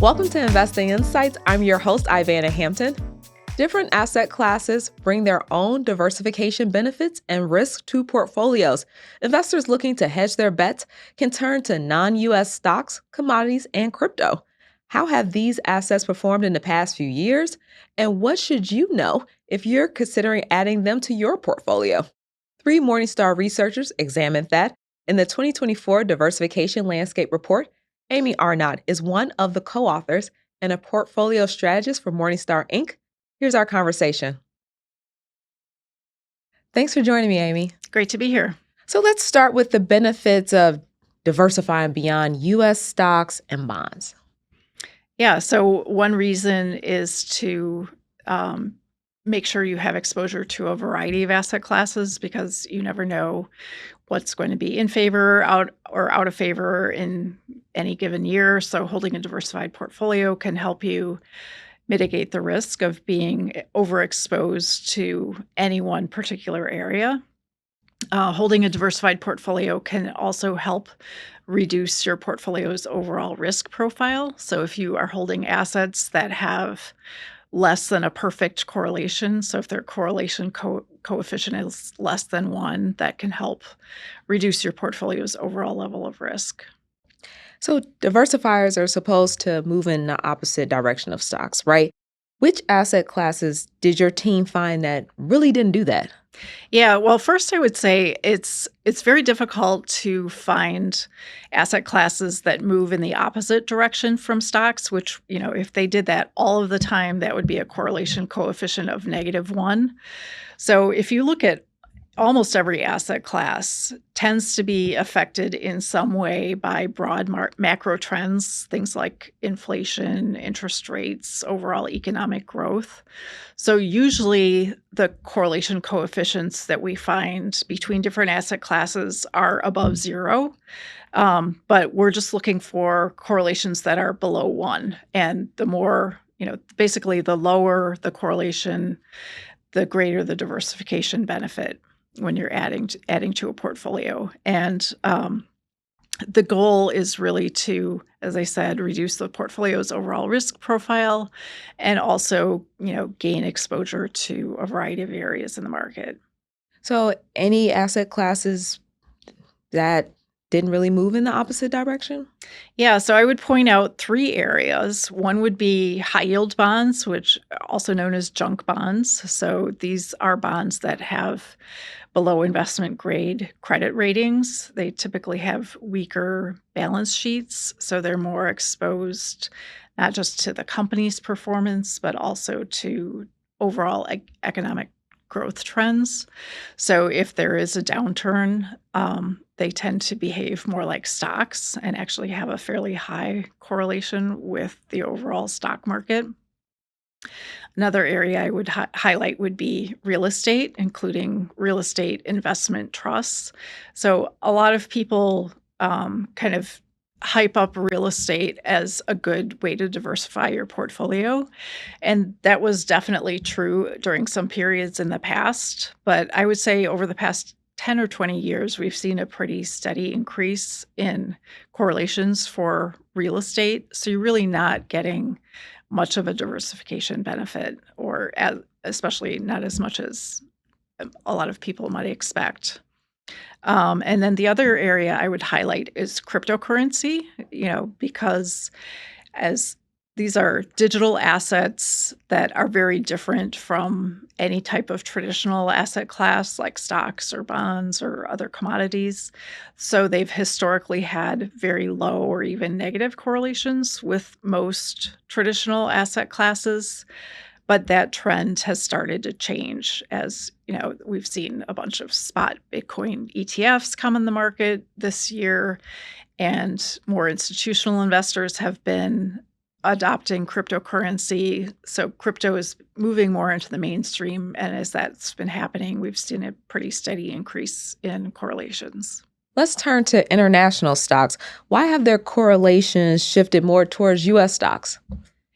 Welcome to Investing Insights. I'm your host, Ivana Hampton. Different asset classes bring their own diversification benefits and risks to portfolios. Investors looking to hedge their bets can turn to non-U.S. stocks, commodities, and crypto. How have these assets performed in the past few years? And what should you know if you're considering adding them to your portfolio? 3 Morningstar researchers examined that. In the 2024 Diversification Landscape Report, Amy Arnott is one of the co-authors and a portfolio strategist for Morningstar Inc. Here's our conversation. Thanks for joining me, Amy. Great to be here. So let's start with the benefits of diversifying beyond U.S. stocks and bonds. Yeah, so one reason is to make sure you have exposure to a variety of asset classes because you never know what's going to be in favor, out of favor in any given year. So holding a diversified portfolio can help you mitigate the risk of being overexposed to any one particular area. Holding a diversified portfolio can also help reduce your portfolio's overall risk profile. So if you are holding assets that have less than a perfect correlation, so if their correlation coefficient is less than 1, that can help reduce your portfolio's overall level of risk. So diversifiers are supposed to move in the opposite direction of stocks, right? Which asset classes did your team find that really didn't do that? Yeah, well, first I would say it's very difficult to find asset classes that move in the opposite direction from stocks, which, if they did that all of the time, that would be a correlation coefficient of -1. So if you look at almost every asset class tends to be affected in some way by broad macro trends, things like inflation, interest rates, overall economic growth. So usually the correlation coefficients that we find between different asset classes are above 0. But we're just looking for correlations that are below 1. And the more, basically the lower the correlation, the greater the diversification benefit when you're adding to a portfolio. And the goal is really to, as I said, reduce the portfolio's overall risk profile and also, gain exposure to a variety of areas in the market. So any asset classes that didn't really move in the opposite direction? Yeah, so I would point out 3 areas. One would be high yield bonds, which are also known as junk bonds. So these are bonds that have below investment grade credit ratings. They typically have weaker balance sheets, so they're more exposed not just to the company's performance, but also to overall economic growth trends. So if there is a downturn, they tend to behave more like stocks and actually have a fairly high correlation with the overall stock market. Another area I would highlight would be real estate, including real estate investment trusts. So a lot of people kind of hype up real estate as a good way to diversify your portfolio. And that was definitely true during some periods in the past. But I would say over the past 10 or 20 years, we've seen a pretty steady increase in correlations for real estate. So you're really not getting much of a diversification benefit, or especially not as much as a lot of people might expect. And then the other area I would highlight is cryptocurrency, because as these are digital assets that are very different from any type of traditional asset class like stocks or bonds or other commodities. So they've historically had very low or even negative correlations with most traditional asset classes. But that trend has started to change as, we've seen a bunch of spot Bitcoin ETFs come in the market this year, and more institutional investors have been adopting cryptocurrency. So crypto is moving more into the mainstream. And as that's been happening, we've seen a pretty steady increase in correlations. Let's turn to international stocks. Why have their correlations shifted more towards U.S. stocks?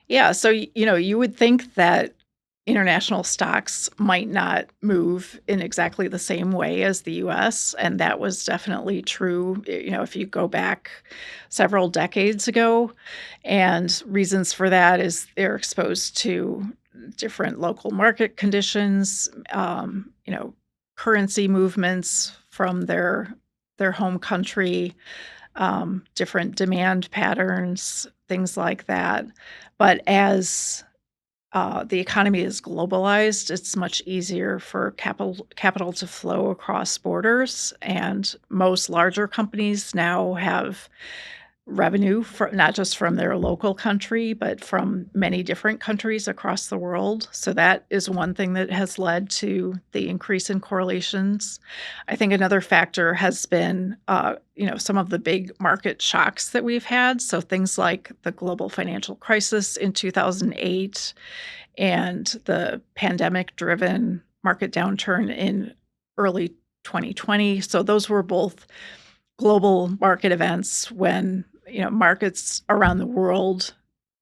Yeah, so, you would think that international stocks might not move in exactly the same way as the US, and that was definitely true, if you go back several decades ago. And reasons for that is they're exposed to different local market conditions, currency movements from their home country, different demand patterns, things like that. But as the economy is globalized, it's much easier for capital to flow across borders, and most larger companies now have revenue not just from their local country, but from many different countries across the world. So that is one thing that has led to the increase in correlations. I think another factor has been, some of the big market shocks that we've had. So things like the global financial crisis in 2008 and the pandemic-driven market downturn in early 2020. So those were both global market events when markets around the world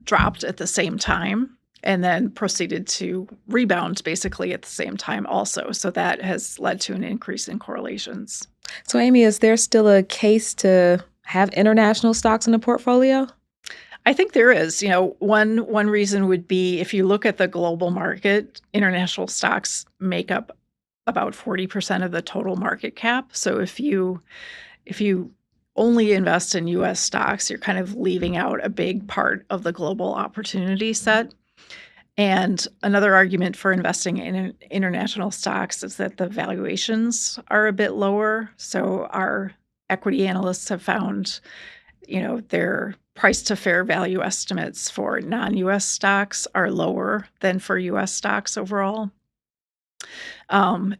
dropped at the same time and then proceeded to rebound basically at the same time also. So that has led to an increase in correlations. So, Amy, is there still a case to have international stocks in a portfolio? I think there is. One reason would be if you look at the global market, international stocks make up about 40% of the total market cap. So if you only invest in US stocks, you're kind of leaving out a big part of the global opportunity set. And another argument for investing in international stocks is that the valuations are a bit lower. So our equity analysts have found, their price to fair value estimates for non-US stocks are lower than for US stocks overall.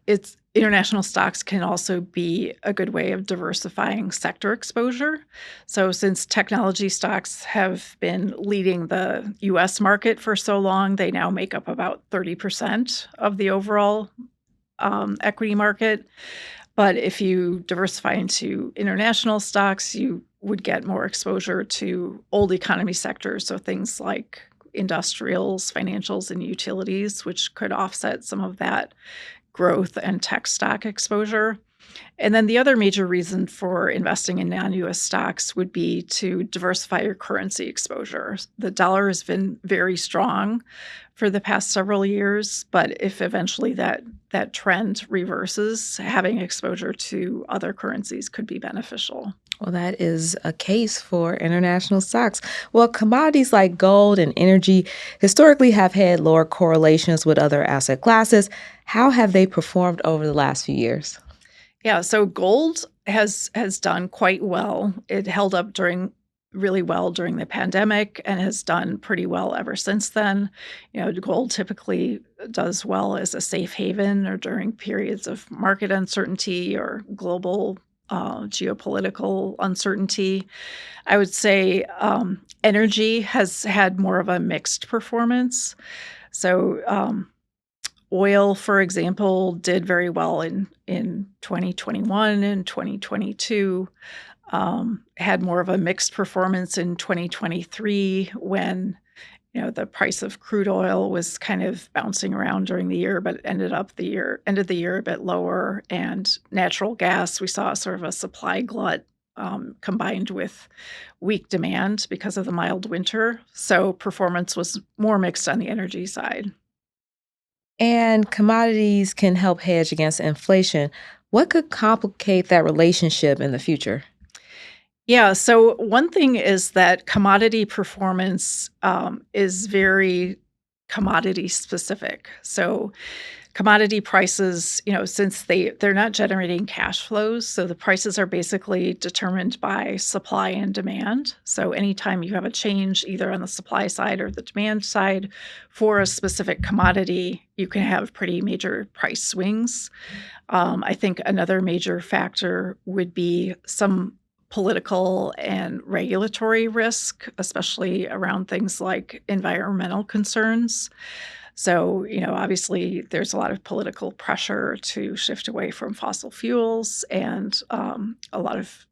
It's international stocks can also be a good way of diversifying sector exposure. So since technology stocks have been leading the US market for so long, they now make up about 30% of the overall equity market. But if you diversify into international stocks, you would get more exposure to old economy sectors. So things like industrials, financials, and utilities, which could offset some of that growth and tech stock exposure. And then the other major reason for investing in non-US stocks would be to diversify your currency exposure. The dollar has been very strong for the past several years, but if eventually that trend reverses, having exposure to other currencies could be beneficial. Well, that is a case for international stocks. Well, commodities like gold and energy historically have had lower correlations with other asset classes. How have they performed over the last few years? Yeah, so gold has done quite well. It held up really well during the pandemic and has done pretty well ever since then. Gold typically does well as a safe haven or during periods of market uncertainty or global geopolitical uncertainty. I would say energy has had more of a mixed performance. So oil, for example, did very well in 2021 and 2022. Had more of a mixed performance in 2023 when the price of crude oil was kind of bouncing around during the year, but ended the year a bit lower. And natural gas, we saw sort of a supply glut combined with weak demand because of the mild winter. So performance was more mixed on the energy side. And commodities can help hedge against inflation. What could complicate that relationship in the future? Yeah, so one thing is that commodity performance is very commodity specific. So commodity prices, since they're not generating cash flows, so the prices are basically determined by supply and demand. So anytime you have a change either on the supply side or the demand side for a specific commodity, you can have pretty major price swings. I think another major factor would be some political and regulatory risk, especially around things like environmental concerns. So, obviously, there's a lot of political pressure to shift away from fossil fuels and a lot of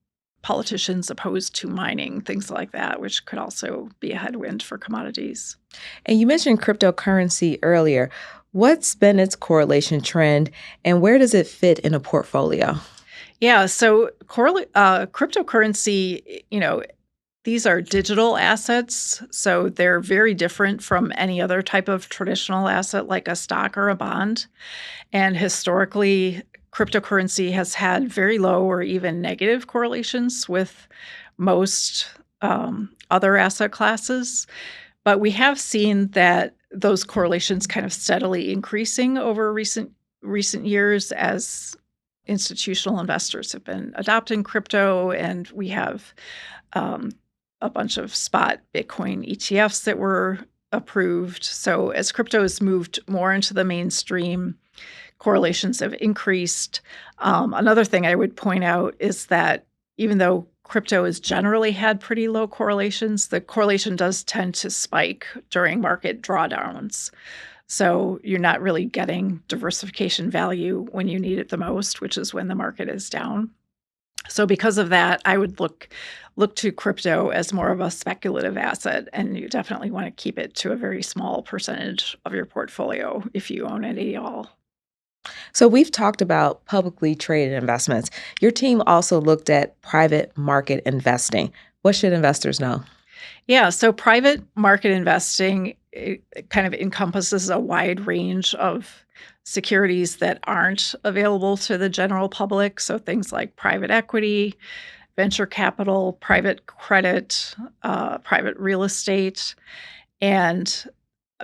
politicians opposed to mining, things like that, which could also be a headwind for commodities. And you mentioned cryptocurrency earlier. What's been its correlation trend and where does it fit in a portfolio? Yeah, so cryptocurrency, these are digital assets, so they're very different from any other type of traditional asset like a stock or a bond. And historically, cryptocurrency has had very low or even negative correlations with most other asset classes. But we have seen that those correlations kind of steadily increasing over recent years as institutional investors have been adopting crypto, and we have a bunch of spot Bitcoin ETFs that were approved. So as crypto has moved more into the mainstream, correlations have increased. Another thing I would point out is that even though crypto has generally had pretty low correlations, the correlation does tend to spike during market drawdowns. So you're not really getting diversification value when you need it the most, which is when the market is down. So because of that, I would look to crypto as more of a speculative asset, and you definitely want to keep it to a very small percentage of your portfolio if you own it at all. So we've talked about publicly traded investments. Your team also looked at private market investing. What should investors know? Yeah, so private market investing it kind of encompasses a wide range of securities that aren't available to the general public. So things like private equity, venture capital, private credit, private real estate. And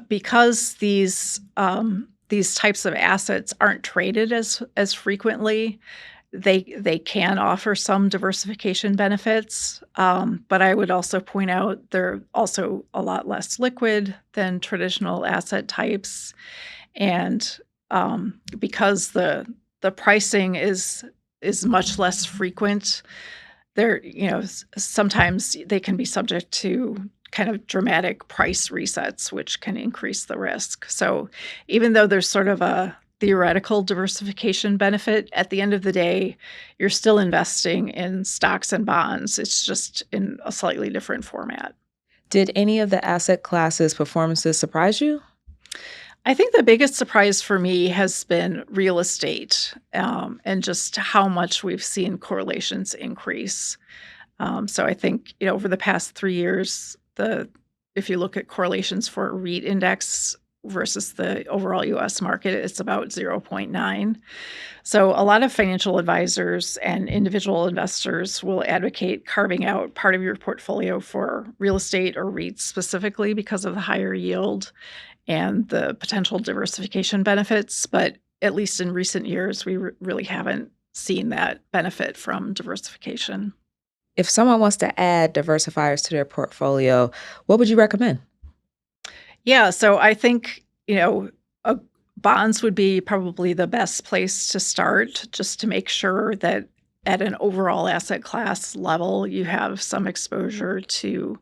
because these types of assets aren't traded as frequently, they can offer some diversification benefits, but I would also point out they're also a lot less liquid than traditional asset types, and because the pricing is much less frequent, they're sometimes they can be subject to kind of dramatic price resets, which can increase the risk. So even though there's sort of a theoretical diversification benefit, at the end of the day, you're still investing in stocks and bonds. It's just in a slightly different format. Did any of the asset classes' performances surprise you? I think the biggest surprise for me has been real estate, and just how much we've seen correlations increase. So I think over the past 3 years, if you look at correlations for REIT index versus the overall U.S. market, it's about 0.9. So a lot of financial advisors and individual investors will advocate carving out part of your portfolio for real estate or REITs specifically because of the higher yield and the potential diversification benefits. But at least in recent years, we really haven't seen that benefit from diversification. If someone wants to add diversifiers to their portfolio, what would you recommend? Yeah, so I think, bonds would be probably the best place to start, just to make sure that at an overall asset class level, you have some exposure to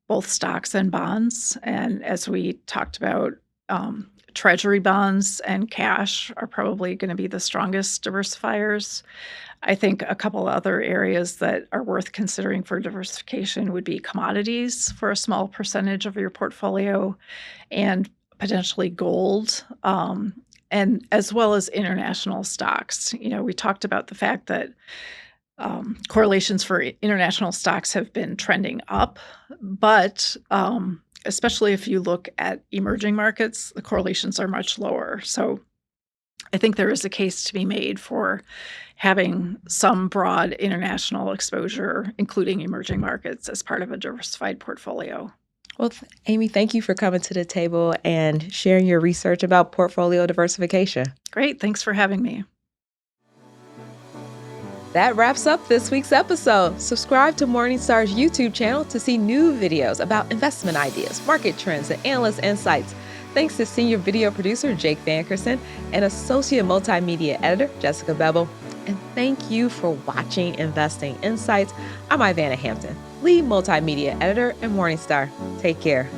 both stocks and bonds. And as we talked about, treasury bonds and cash are probably going to be the strongest diversifiers. I think a couple other areas that are worth considering for diversification would be commodities for a small percentage of your portfolio, and potentially gold, and as well as international stocks. We talked about the fact that correlations for international stocks have been trending up, but especially if you look at emerging markets, the correlations are much lower. So I think there is a case to be made for having some broad international exposure, including emerging markets, as part of a diversified portfolio. Well, Amy, thank you for coming to the table and sharing your research about portfolio diversification. Great. Thanks for having me. That wraps up this week's episode. Subscribe to Morningstar's YouTube channel to see new videos about investment ideas, market trends, and analyst insights. Thanks to senior video producer Jake Vankerson and associate multimedia editor Jessica Bevel. And thank you for watching Investing Insights. I'm Ivana Hampton, lead multimedia editor at Morningstar. Take care.